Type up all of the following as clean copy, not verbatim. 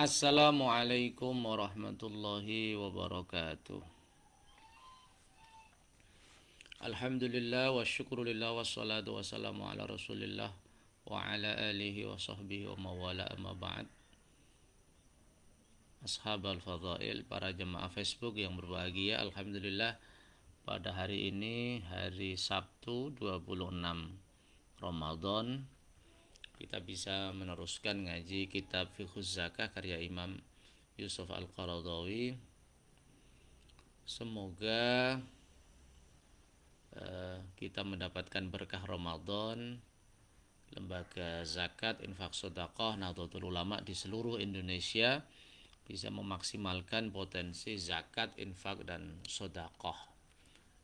Assalamualaikum warahmatullahi wabarakatuh. Alhamdulillah wa syukrulillah wassalatu wassalamu ala rasulillah wa ala alihi wa sahbihi wa mawala amma ba'd. Ashabal fadail, para jemaah Facebook yang berbahagia, alhamdulillah pada hari ini hari Sabtu 26 Ramadan kita bisa meneruskan ngaji kitab Fiqhuz Zakah karya Imam Yusuf Al-Qaradawi. Semoga kita mendapatkan berkah Ramadan. Lembaga zakat, infak, sedekah, Nahdlatul Ulama di seluruh Indonesia bisa memaksimalkan potensi zakat, infak, dan sedekah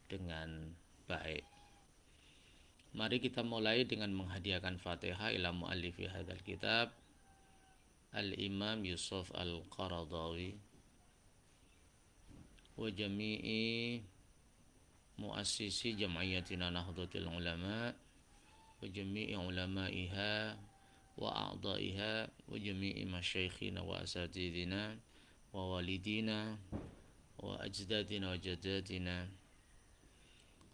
dengan baik. Mari kita mulai dengan menghadiahkan Fatihah ila muallifi hadzal kitab Al-Imam Yusuf Al-Qaradawi wa jami'i muassisi jam'iyatina Nahdlatul Ulama wa jami'i ulamaiha wa a'daiha wa jami'i masyaikhina wa asatidina wa walidina wa ajdadina wa jaddatina,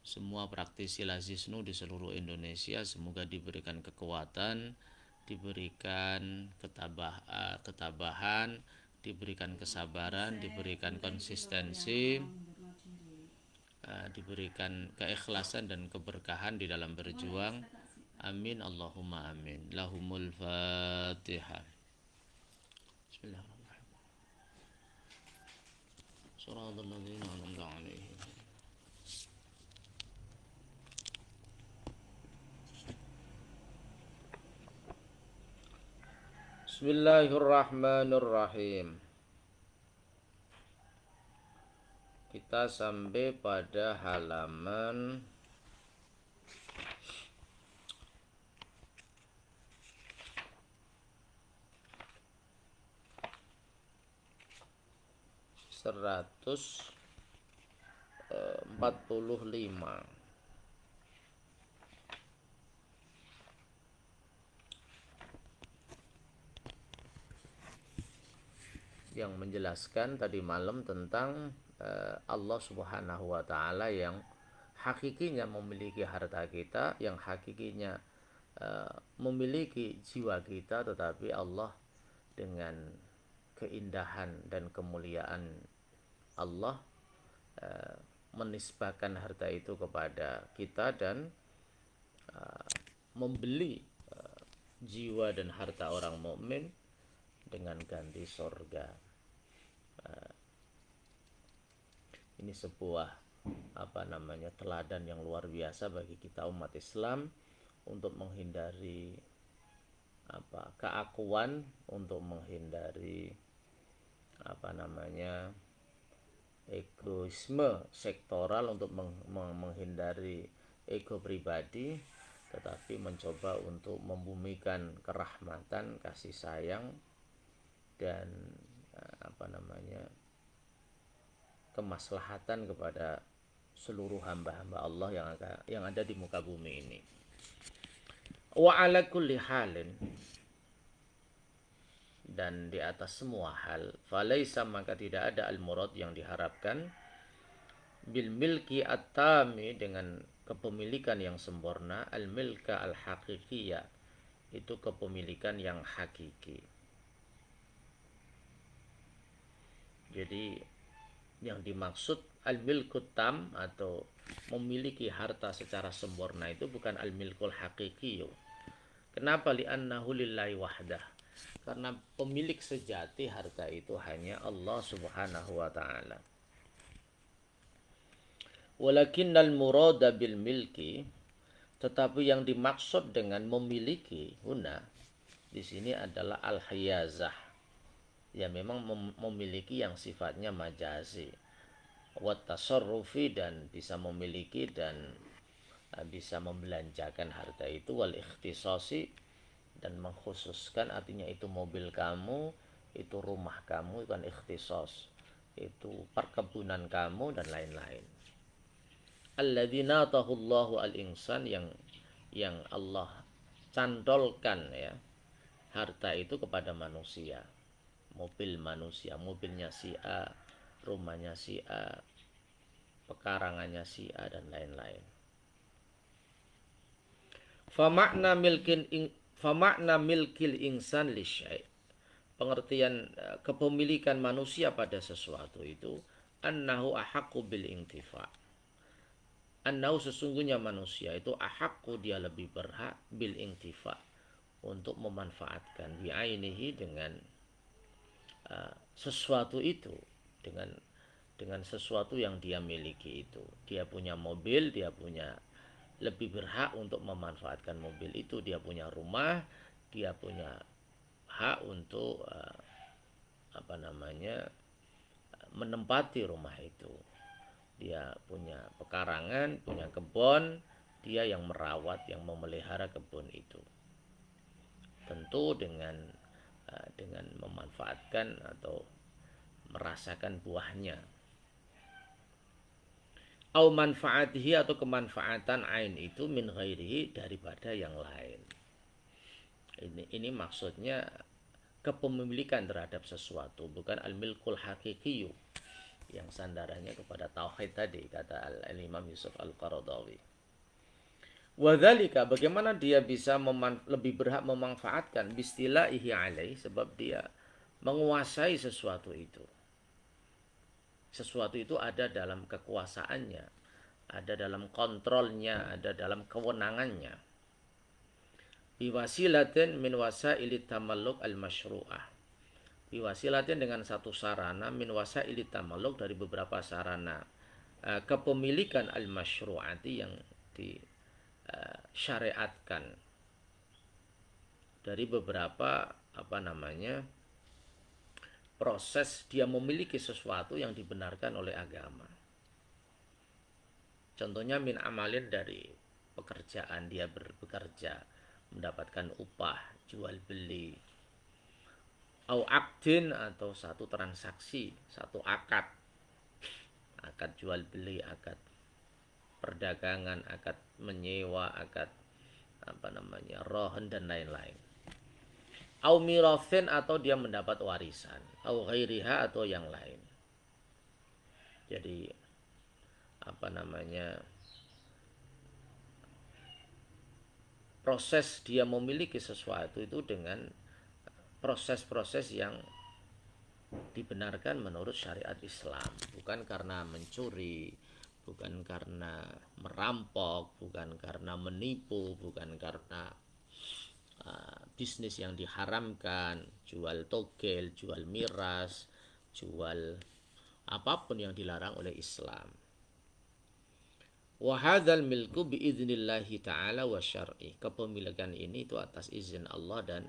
semua praktisi lazisnu di seluruh Indonesia. Semoga diberikan kekuatan, diberikan ketabahan, diberikan kesabaran, diberikan konsistensi, diberikan keikhlasan dan keberkahan di dalam berjuang. Amin Allahumma amin. Lahumul Fatihah. Bismillahirrahmanirrahim. Shiratal ladzina an'amta 'alaihim. Bismillahirrahmanirrahim. Kita sampai pada halaman 145 yang menjelaskan tadi malam tentang Allah Subhanahu wa taala yang hakikinya memiliki harta kita, yang hakikinya memiliki jiwa kita, tetapi Allah dengan keindahan dan kemuliaan Allah menisbahkan harta itu kepada kita dan membeli jiwa dan harta orang mukmin dengan ganti sorga. Ini sebuah teladan yang luar biasa bagi kita umat Islam untuk menghindari keakuan, untuk menghindari egoisme sektoral, untuk menghindari ego pribadi, tetapi mencoba untuk membumikan kerahmatan, kasih sayang, dan kemaslahatan kepada seluruh hamba-hamba Allah yang ada di muka bumi ini. Wa ala kulli halin, dan di atas semua hal, falaisa, maka tidak ada al-murad yang diharapkan, bil milki at-tami, dengan kepemilikan yang sempurna, al-milka al-haqiqiyah, itu kepemilikan yang hakiki. Jadi yang dimaksud al-milkut tam atau memiliki harta secara sempurna itu bukan al-milkul haqiqiyyu. Kenapa? Li'annahu lillahi wahdah. Karena pemilik sejati harta itu hanya Allah Subhanahu wa taala. Walakinnal murada bil milki, tetapi yang dimaksud dengan memiliki huna di sini adalah al-hiyazah, ya memang memiliki yang sifatnya majazi, wa tasarrufi, dan bisa memiliki dan bisa membelanjakan harta itu, wal ikhtisasi, dan mengkhususkan, artinya itu mobil kamu, itu rumah kamu, itu kan ikhtisas, itu perkebunan kamu dan lain-lain. Alladzina atahullahu al-insan, yang Allah cantolkan ya harta itu kepada manusia. mobil manusia, mobilnya si A, rumahnya si A, pekarangannya si A, dan lain-lain. Famakna milkin famakna milkil insan lisyai. Pengertian kepemilikan manusia pada sesuatu itu annahu ahaqqu bil intifa. Annahu sesungguhnya manusia itu ahaqqu, dia lebih berhak bil intifa, untuk memanfaatkan bi'ainihi dengan sesuatu itu, dengan sesuatu yang dia miliki itu. Dia punya mobil, dia punya lebih berhak untuk memanfaatkan mobil itu. Dia punya rumah, dia punya hak untuk menempati rumah itu. Dia punya pekarangan, punya kebun, dia yang merawat, yang memelihara kebun itu. Tentu dengan memanfaatkan atau merasakan buahnya. Au manfaatihi, atau kemanfaatan ain itu, min ghairihi, daripada yang lain. Ini maksudnya kepemilikan terhadap sesuatu, bukan al-milkul haqiqiyu yang sandarannya kepada tauhid tadi, kata al-Imam Yusuf Al-Qaradawi. Wadzalika, bagaimana dia bisa lebih berhak memanfaatkan bistilahi alaih, sebab dia menguasai sesuatu itu. Sesuatu itu ada dalam kekuasaannya, ada dalam kontrolnya, ada dalam kewenangannya. Biwasilatin min wasailit tamalluk al-masyru'ah. Biwasilatin, dengan satu sarana, min wasailit tamalluk, dari beberapa sarana kepemilikan al-masyru'ati, yang disyariatkan, dari beberapa proses dia memiliki sesuatu yang dibenarkan oleh agama. Contohnya min amalin, dari pekerjaan, dia bekerja, mendapatkan upah, jual beli. Au akdin, atau satu transaksi, satu akad jual beli, akad perdagangan, akad menyewa, akad rohan, dan lain-lain. Au mirafin, atau dia mendapat warisan. Au ghairiha, atau yang lain. Jadi proses dia memiliki sesuatu itu dengan proses-proses yang dibenarkan menurut syariat Islam, bukan karena mencuri, bukan karena merampok, bukan karena menipu, bukan karena bisnis yang diharamkan, jual togel, jual miras, jual apapun yang dilarang oleh Islam. Wa hadzal milku biidznillahi ta'ala wa syar'i. Kepemilikan ini itu atas izin Allah dan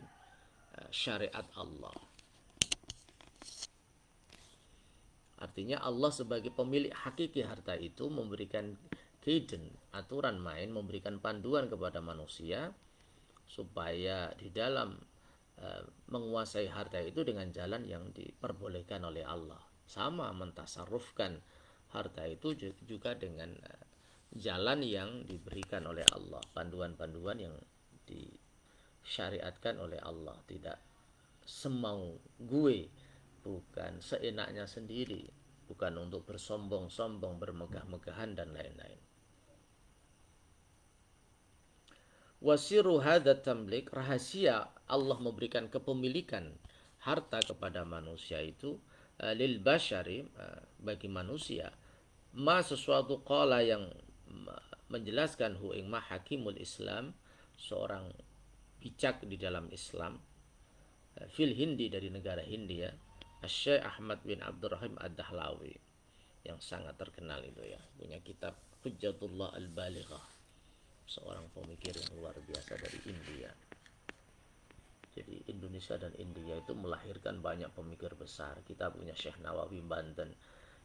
syariat Allah. Artinya Allah sebagai pemilik hakiki harta itu memberikan guidance, aturan main, memberikan panduan kepada manusia supaya di dalam menguasai harta itu dengan jalan yang diperbolehkan oleh Allah. Sama mentasarrufkan harta itu juga dengan jalan yang diberikan oleh Allah, panduan-panduan yang disyariatkan oleh Allah, tidak semau gue, bukan seenaknya sendiri, bukan untuk bersombong-sombong, bermegah-megahan, dan lain-lain. Wasiru hadat tamlik, rahasia Allah memberikan kepemilikan harta kepada manusia itu lil basyari, bagi manusia, ma sesuatu qala, yang menjelaskan hu ing ma hakimul Islam, seorang bijak di dalam Islam, fil Hindi, dari negara Hindia, Syekh Ahmad bin Abdurrahim Ad-Dahlawi, yang sangat terkenal itu ya, punya kitab Hujjatullah Al-Balighah, seorang pemikir yang luar biasa dari India. Jadi Indonesia dan India itu melahirkan banyak pemikir besar. Kita punya Syekh Nawawi Banten,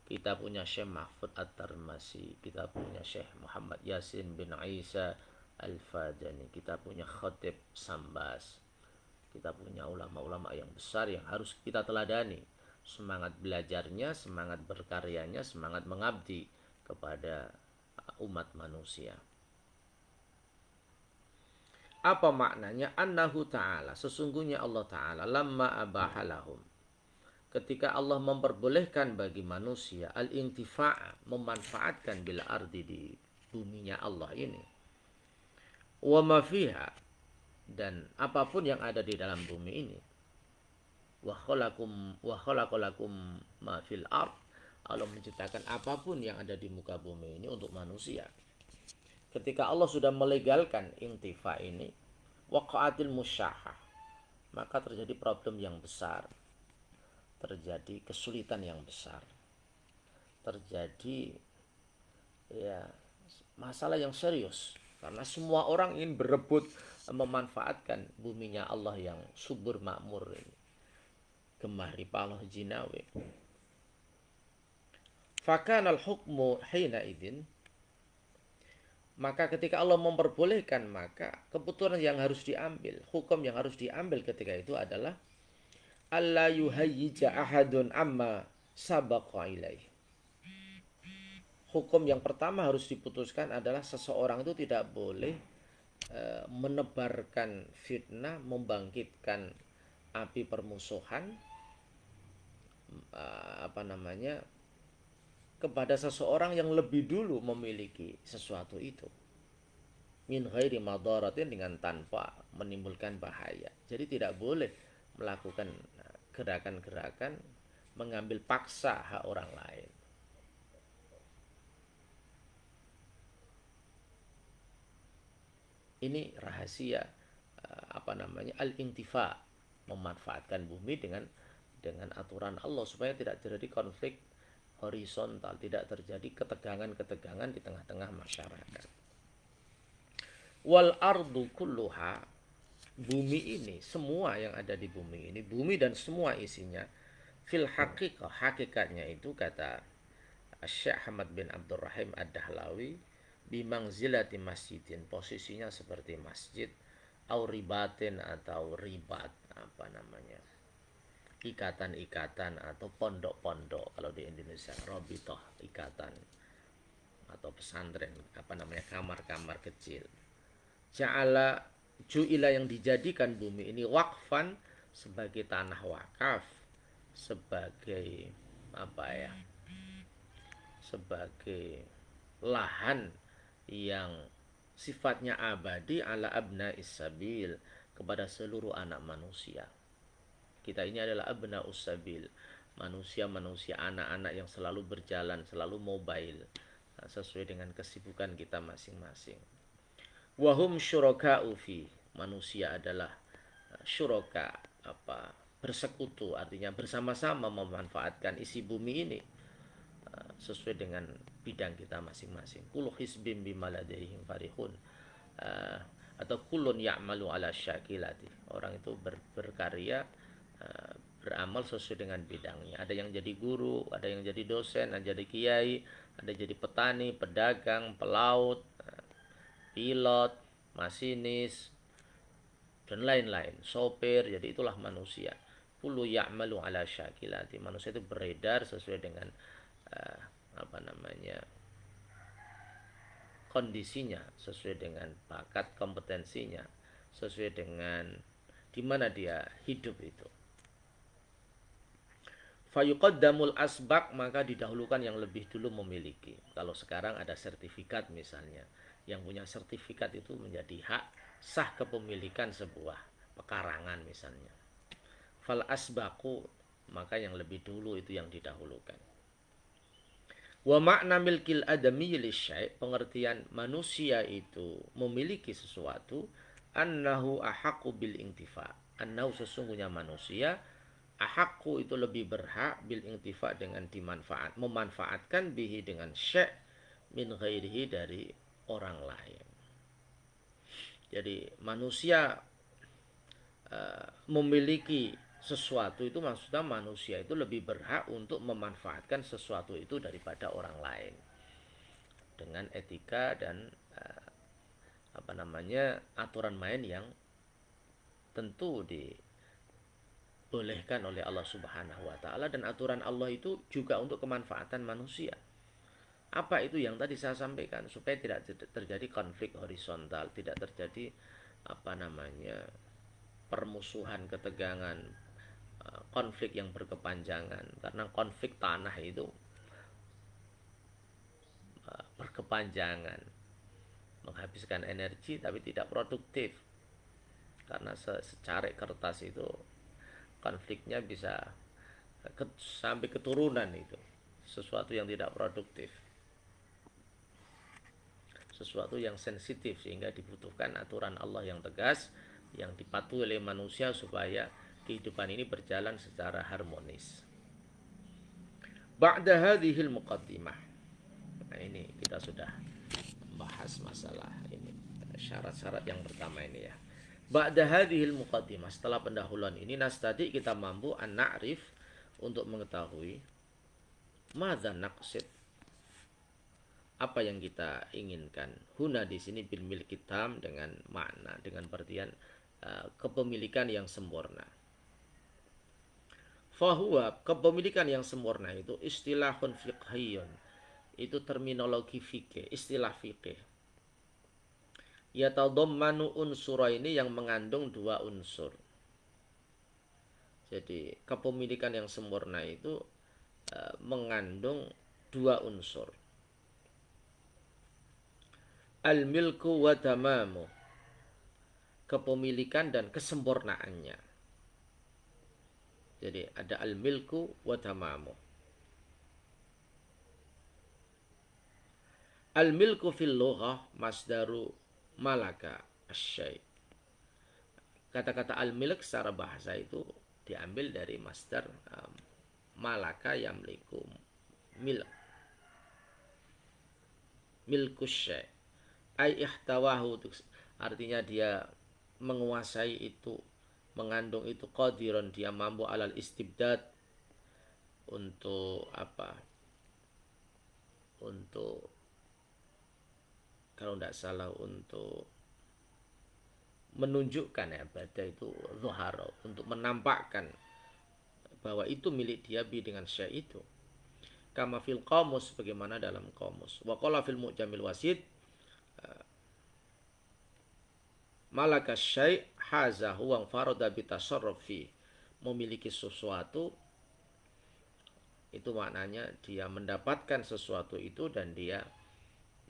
kita punya Syekh Mahfud At-Tarmasi, kita punya Syekh Muhammad Yasin bin Isa Al-Fadani, kita punya Khatib Sambas, kita punya ulama-ulama yang besar yang harus kita teladani. Semangat belajarnya, semangat berkaryanya, semangat mengabdi kepada umat manusia. Apa maknanya? Annahu ta'ala, sesungguhnya Allah Ta'ala lamma abahalahum, ketika Allah memperbolehkan bagi manusia al-intifa' memanfaatkan bil ardi di buminya Allah ini, wa ma fiha, dan apapun yang ada di dalam bumi ini, wa khalaqalakum ma fil ard, Allah menciptakan apapun yang ada di muka bumi ini untuk manusia. Ketika Allah sudah melegalkan intifa ini, waqa'atil musyahah, maka terjadi problem yang besar, terjadi kesulitan yang besar, terjadi ya masalah yang serius, karena semua orang ingin berebut memanfaatkan buminya Allah yang subur makmur ini, gemah ripaloh jinawi. Fakana al-hukmu hina idin, maka ketika Allah memperbolehkan, maka keputusan yang harus diambil, hukum yang harus diambil ketika itu adalah alla yuhayyija ahadun amma sabaqa ilaih. Hukum yang pertama harus diputuskan adalah seseorang itu tidak boleh menebarkan fitnah, membangkitkan api permusuhan kepada seseorang yang lebih dulu memiliki sesuatu itu, min ghairi madaratin, dengan tanpa menimbulkan bahaya. Jadi tidak boleh melakukan gerakan-gerakan mengambil paksa hak orang lain. Ini rahasia al-intifa, memanfaatkan bumi dengan aturan Allah supaya tidak terjadi konflik horizontal, tidak terjadi ketegangan-ketegangan di tengah-tengah masyarakat. Wal ardu kulluha, bumi ini, semua yang ada di bumi ini, bumi dan semua isinya, fil haqiqah, hakikatnya itu, kata Syekh Ahmad bin Abdurrahim Ad-Dahlawi, bimangzilati masjidin, posisinya seperti masjid, au ribatin, atau ribat, ikatan-ikatan atau pondok-pondok kalau di Indonesia, robitoh, ikatan atau pesantren, kamar-kamar kecil. Ju'ila, yang dijadikan bumi ini wakfan, sebagai tanah wakaf, sebagai sebagai lahan yang sifatnya abadi, ala abna isabil, kepada seluruh anak manusia. Kita ini adalah abna usabil, manusia-manusia, anak-anak yang selalu berjalan, selalu mobile, sesuai dengan kesibukan kita masing-masing. Wahum syuraka'u fi, manusia adalah syuraka, bersekutu, artinya bersama-sama memanfaatkan isi bumi ini sesuai dengan bidang kita masing-masing. Kullu hisbim bima ladaihim farihun, atau kullun ya'malu ala syakilati, orang itu berkarya, beramal sesuai dengan bidangnya. Ada yang jadi guru, ada yang jadi dosen, ada jadi kiai, ada jadi petani, pedagang, pelaut, pilot, masinis, dan lain-lain, sopir. Jadi itulah manusia. Kullu ya'malu ala syakilati, manusia itu beredar sesuai dengan kondisinya, sesuai dengan bakat kompetensinya, sesuai dengan di mana dia hidup itu. Fayuqaddamul asbaq, maka didahulukan yang lebih dulu memiliki. Kalau sekarang ada sertifikat misalnya, yang punya sertifikat itu menjadi hak sah kepemilikan sebuah pekarangan misalnya. Fal asbaqu, maka yang lebih dulu itu yang didahulukan. Wa makna milkil adami lisyai', pengertian manusia itu memiliki sesuatu, annahu ahaqqu bil intifa, annahu, sesungguhnya manusia, ahaqqu itu lebih berhak, bil intifa, dengan memanfaatkan, bihi dengan syai', min ghairihi, dari orang lain. Jadi manusia memiliki sesuatu itu, maksudnya manusia itu lebih berhak untuk memanfaatkan sesuatu itu daripada orang lain, dengan etika dan aturan main yang tentu dibolehkan oleh Allah Subhanahu wa taala, dan aturan Allah itu juga untuk kemanfaatan manusia. Apa itu yang tadi saya sampaikan, supaya tidak terjadi konflik horizontal, tidak terjadi permusuhan, ketegangan, konflik yang berkepanjangan, karena konflik tanah itu berkepanjangan, menghabiskan energi tapi tidak produktif, karena secarik kertas itu konfliknya bisa sampai keturunan, itu sesuatu yang tidak produktif, sesuatu yang sensitif, sehingga dibutuhkan aturan Allah yang tegas yang dipatuhi oleh manusia supaya kehidupan ini berjalan secara harmonis. Ba'da hadhil muqaddimah. Nah, ini kita sudah bahas masalah ini, syarat-syarat yang pertama ini ya. Ba'da hadhil muqaddimah, setelah pendahuluan ini, nastati kita mampu an na'rif, untuk mengetahui madza naqsid, apa yang kita inginkan. Huna di sini bil milki tam, dengan makna, dengan artian kepemilikan yang sempurna. Fahuwa, kepemilikan yang sempurna itu istilahun fiqhiyun, itu terminologi fikih, istilah fikih. Yatadammanu unsuraini, yang mengandung dua unsur. Jadi kepemilikan yang sempurna itu mengandung dua unsur. Al-milku wa tamamu, kepemilikan dan kesempurnaannya. Jadi ada al-milku wa tamamu. Al-milku fil lughah masdaru malaka asy-syai'. Kata-kata al-milk secara bahasa itu diambil dari masdar malaka yamliku, milk, milkus syai', ai ihtawahu, artinya dia menguasai itu, mengandung itu, qadiron, dia mampu, alal istibdad, untuk apa, untuk, kalau tidak salah, untuk menunjukkan ya, pada itu zuhara, untuk menampakkan bahwa itu milik dia bi dengan syai' itu. Kama fil qamus, bagaimana dalam qamus. Wa qala fil mu'jamil wasid, malaka syai' haza huwa farada bi tasarrufi, memiliki sesuatu itu maknanya dia mendapatkan sesuatu itu dan dia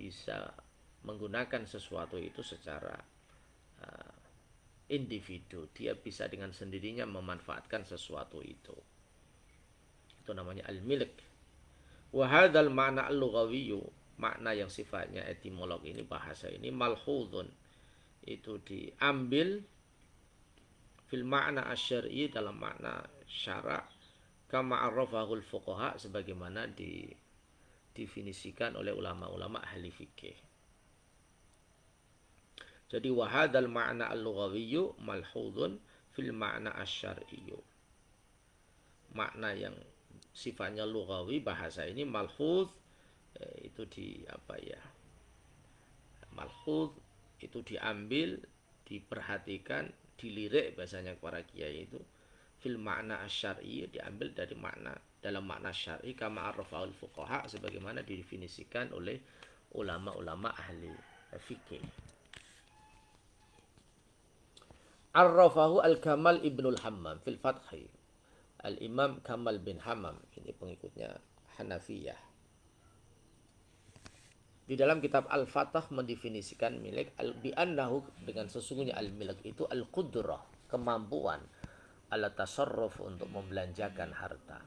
bisa menggunakan sesuatu itu secara individu. Dia bisa dengan sendirinya memanfaatkan sesuatu itu. Itu namanya al-milk. Wa hadzal ma'na al-lughawiyyu, makna yang sifatnya etimolog ini, bahasa ini, malhudun, itu diambil fil ma'na asy-syar'i, dalam makna syara', kama arrafahul fuqaha, sebagaimana didefinisikan oleh ulama-ulama ahli fikih. Jadi wahadal ma'na al-lughawiyyu malhudun fil ma'na asy-syar'iyyu, makna yang sifatnya lughawi, bahasa ini, malhud, itu di apa ya, malhud itu diambil, diperhatikan, dilirik bahasanya para kiai itu, fil makna asy-syar'i, diambil dari makna, dalam makna syar'i, kama arrafa'ul fuqaha, sebagaimana didefinisikan oleh ulama-ulama ahli fikih. Arrafahu al-Kamal ibnul Hammam fil Fathi, al-Imam Kamal bin Hammam, ini pengikutnya Hanafiyah. Di dalam kitab Al-Fatah mendefinisikan milik bi-annahu, dengan sesungguhnya al-milk itu al-qudrah, kemampuan, ala tasarruf, untuk membelanjakan harta.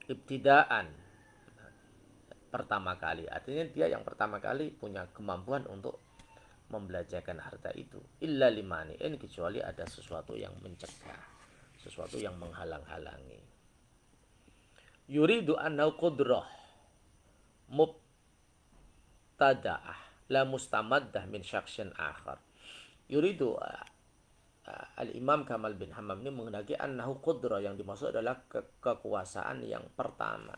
Ibtidaan, pertama kali, artinya dia yang pertama kali punya kemampuan untuk membelanjakan harta itu. Illa limani'in, kecuali ada sesuatu yang mencegah, sesuatu yang menghalang-halangi. Yuridu annahu qudrah mubtada'ah la mustamaddah min syakhsin akhar. Yuridu, al-Imam Kamal bin Hammam ini menghendaki annahu qudrah, yang dimaksud adalah kekuasaan yang pertama.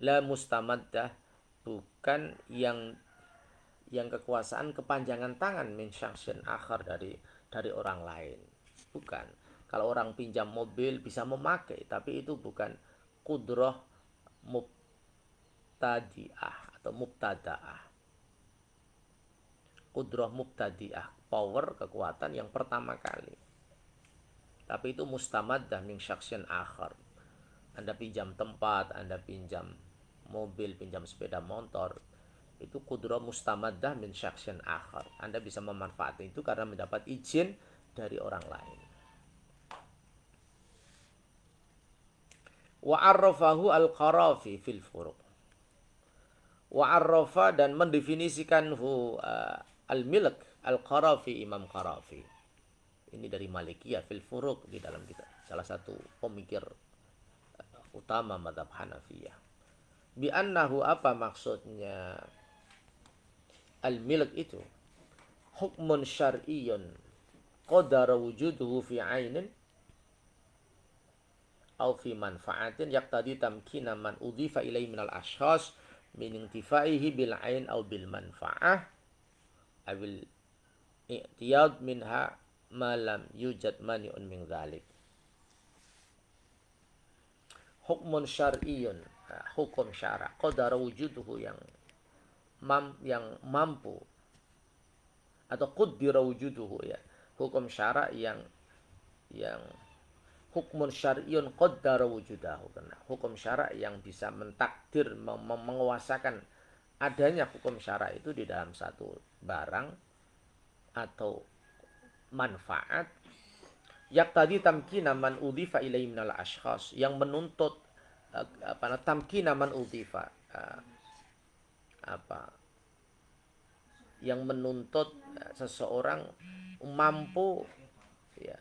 La mustamaddah, bukan yang kekuasaan kepanjangan tangan, min syakhsin akhar, dari orang lain. Bukan. Kalau orang pinjam mobil bisa memakai, tapi itu bukan qudrah mubtadi'ah atau mubtada'ah. Qudrah mubtadi'ah, power, kekuatan yang pertama kali. Tapi itu mustamaddah min syakhsin akhar. Anda pinjam tempat, Anda pinjam mobil, pinjam sepeda motor, itu kudrah mustamaddah min syakhsin akhar. Anda bisa memanfaatkan itu karena mendapat izin dari orang lain. Wa arrafahu al-Qarafi fil furuq. Wa arrafa dan mendefinisikan al-milk al-Qarafi, Imam Qarafi. Ini dari Malikiyah fil furuq, di dalam kita salah satu pemikir utama mazhab Hanafiyah. Bi annahu, apa maksudnya al-milk itu? Hukmun syar'iyyun qadara wujuduhu fi 'ainin aw fi manfa'atin yaqtadi tamkina man udhifa ilaihi minal ashkhas min intifaihi bil 'ain aw bil manfa'ah awil i'tiyad minha ma lam yujad mani'un min dzalik. Hukmun syar'iyyun, hukum syara, qadara wujuduhu yang mampu, atau qaddara wujuduhu, ya, hukum syara yang hukmun syar'iyyun qaddara wujudahu, karena hukum syara yang bisa mentakdir, menguasakan adanya hukum syara itu di dalam satu barang atau manfaat, yaqtadi tamkina man udhifa ilaihi minal ashkhas, yang menuntut tamkina man udhifa, yang menuntut seseorang mampu, ya,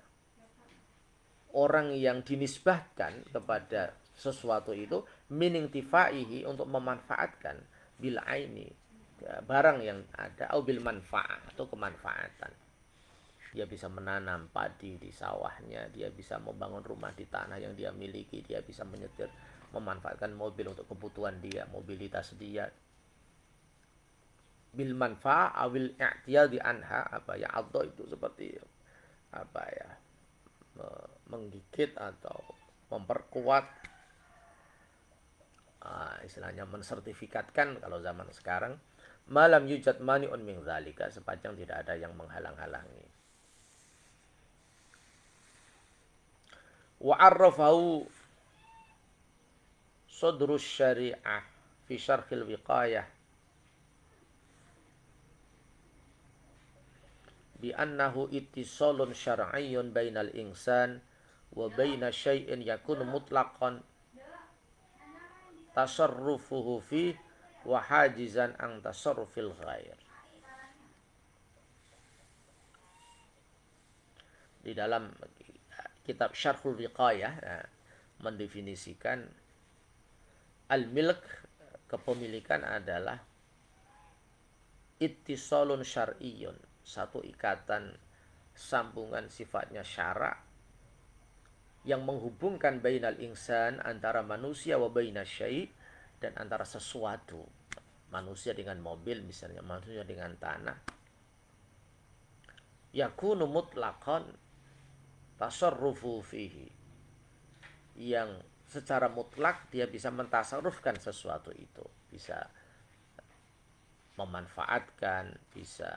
orang yang dinisbahkan kepada sesuatu itu minintifaihi, untuk memanfaatkan bil aini, barang yang ada, au bil manfaat, atau kemanfaatan. Dia bisa menanam padi di sawahnya, dia bisa membangun rumah di tanah yang dia miliki, dia bisa menyetir, memanfaatkan mobil untuk kebutuhan dia, mobilitas dia. Bil manfa' awil i'tiyadi anha, ya, adha itu seperti ya, menggigit atau memperkuat, istilahnya mensertifikatkan kalau zaman sekarang, malam yujad mani'un min dzalika, sepanjang tidak ada yang menghalang-halangi. Wa arrafahu sadrus syari'ah fi syarhil wiqayah bi annahu ittisalun syar'iyyun bainal insan wa baina syai'in yakunu mutlaqan tasarrufuhu fi wa hajizan an tasarrufil ghair. Di dalam kitab Syarhul Wiqayah, mendefinisikan al-milk, kepemilikan adalah ittisalun syar'iyyun, satu ikatan sambungan sifatnya syara yang menghubungkan bainal insan, antara manusia, wa baina syai', dan antara sesuatu, manusia dengan mobil misalnya, manusia dengan tanah, yakunu mutlaqan tasarrufu fihi, yang secara mutlak dia bisa mentasarrufkan sesuatu itu, bisa memanfaatkan, bisa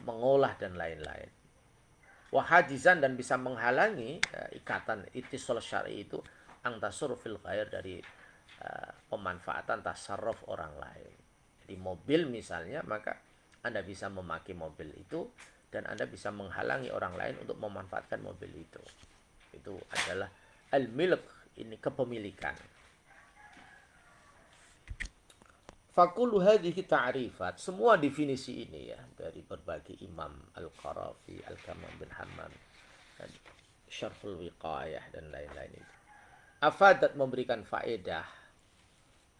mengolah dan lain-lain. Wahajizan, dan bisa menghalangi, ikatan ittisal syar'i itu, ang tasarrufil ghair, dari pemanfaatan tasarruf orang lain. Di mobil misalnya, maka Anda bisa memakai mobil itu dan Anda bisa menghalangi orang lain untuk memanfaatkan mobil itu. Itu adalah al-milk, ini kepemilikan. Fakulu hadhihi ta'rifat, semua definisi ini, ya, dari berbagai imam, Al-Qarafi, Al-Kamam bin Hammam, dan Syarhul Wiqayah dan lain-lain itu, afadat, memberikan faedah,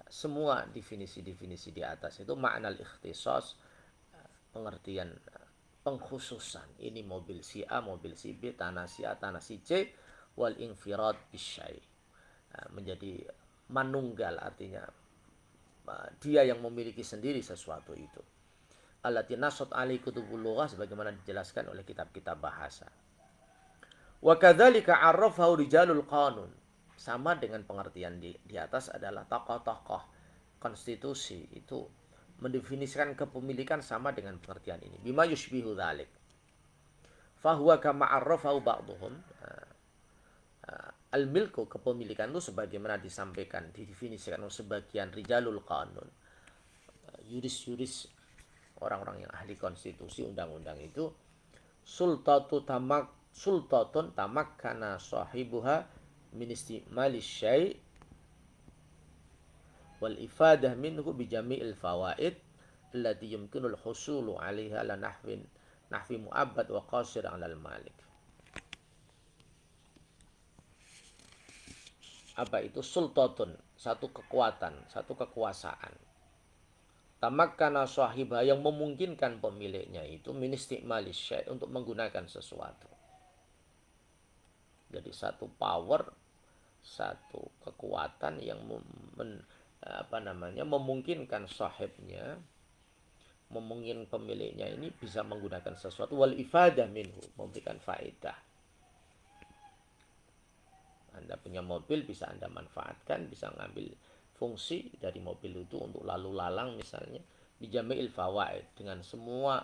semua definisi-definisi di atas itu makna al-ikhtisas, pengertian pengkhususan. Ini mobil si A, mobil si B, tanah si A, tanah si C, wal infirad bisyai, menjadi manunggal, artinya dia yang memiliki sendiri sesuatu itu. Allati nasat alaihi kutubul lughah, sebagaimana dijelaskan oleh kitab-kitab bahasa. Wa kadzalika arrafahu rijalul qanun, sama dengan pengertian di atas adalah tokoh-tokoh konstitusi itu mendefinisikan kepemilikan sama dengan pengertian ini. Bima yushbihu dzalik. fahuwa kama arrafahu ba'dhum. Al-milku, kepemilikan itu sebagaimana disampaikan, didefinisikan oleh sebagian rijalul qanun, yuris-yuris, orang-orang yang ahli konstitusi undang-undang itu, sultatun tamakkana sahibuha min istimali syai' wal ifadah minhu bi jami'il fawaid allati yumkinul husulu 'alaiha la nahwi mu'abbad wa qasir 'alal malik. Apa itu sultatun? Satu kekuatan, satu kekuasaan. Tamakkana sahibah, yang memungkinkan pemiliknya itu min istimali syai' untuk menggunakan sesuatu. Jadi satu power, satu kekuatan yang memungkinkan sahibnya, memungkinkan pemiliknya ini bisa menggunakan sesuatu, wal ifadah minhu, memberikan faedah. Anda punya mobil, bisa Anda manfaatkan, bisa ngambil fungsi dari mobil itu untuk lalu lalang misalnya, bijami'il fawaid, dengan semua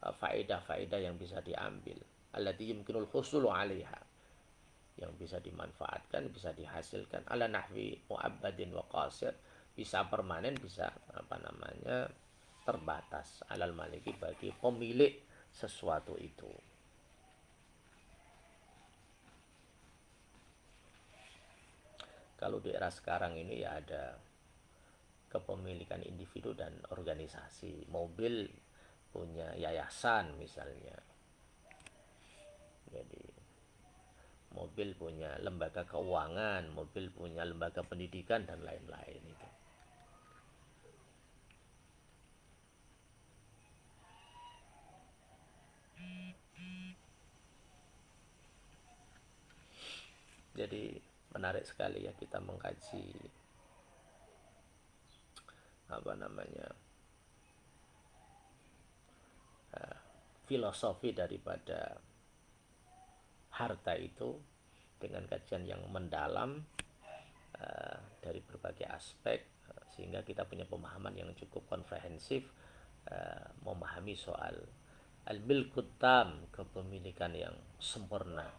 faedah-faedah yang bisa diambil, allati yumkinul husulu 'alaiha, yang bisa dimanfaatkan, bisa dihasilkan, ala nahwi mu'abbadin wa qasir, bisa permanen, bisa terbatas, alal maliki, bagi pemilik sesuatu itu. Kalau di era sekarang ini ya ada kepemilikan individu dan organisasi. Mobil punya yayasan misalnya. Jadi mobil punya lembaga keuangan, mobil punya lembaga pendidikan dan lain-lain itu. Jadi menarik sekali ya kita mengkaji filosofi daripada harta itu dengan kajian yang mendalam dari berbagai aspek, sehingga kita punya pemahaman yang cukup komprehensif, memahami soal al-milkut tam, kepemilikan yang sempurna.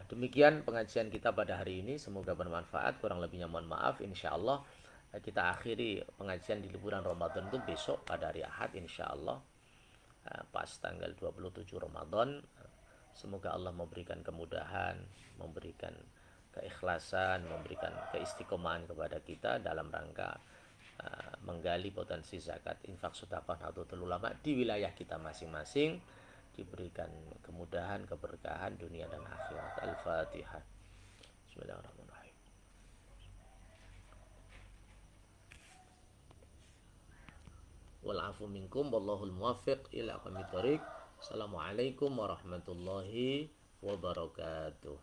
Demikian pengajian kita pada hari ini, semoga bermanfaat. Kurang lebihnya mohon maaf. Insyaallah kita akhiri pengajian di liburan Ramadan itu besok pada hari Ahad insyaallah, pas tanggal 27 Ramadan. Semoga Allah memberikan kemudahan, memberikan keikhlasan, memberikan keistiqomahan kepada kita dalam rangka menggali potensi zakat, infak, sedekah, nahdlatul ulama di wilayah kita masing-masing. Diberikan kemudahan, keberkahan dunia dan akhirat. Al-Fatihah. Bismillahirrahmanirrahim. Wal afu minkum wallahul muwaffiq ila aqwamit thoriq. Assalamualaikum warahmatullahi wabarakatuh.